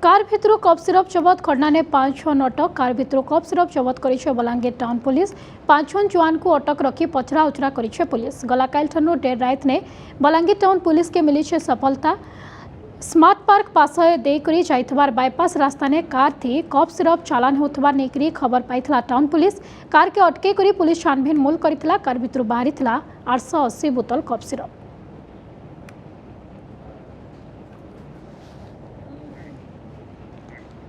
Car भितर cup syrup जबत खड़ना ने 5-6 अटक। कार भितर कप सिरप जबत कर बलांगीर टाउन पुलिस 5 जुआन को अटक रखी पचरा उचरा कर पुलिस। गलाकाइल ठनू डेर रात ने बलांगीर टाउन पुलिस के मिली सफलता। स्मार्ट पार्क पास देकरी जाइथबार बाईपास रास्ता ने कार थी कप सिरप चालान होथबार नेकरी खबर पाइथला टाउन पुलिस। कार के अटके करी पुलिस छानबीन मूल करितला। कार भितर बाहरी 880 बोतल कप सिरप।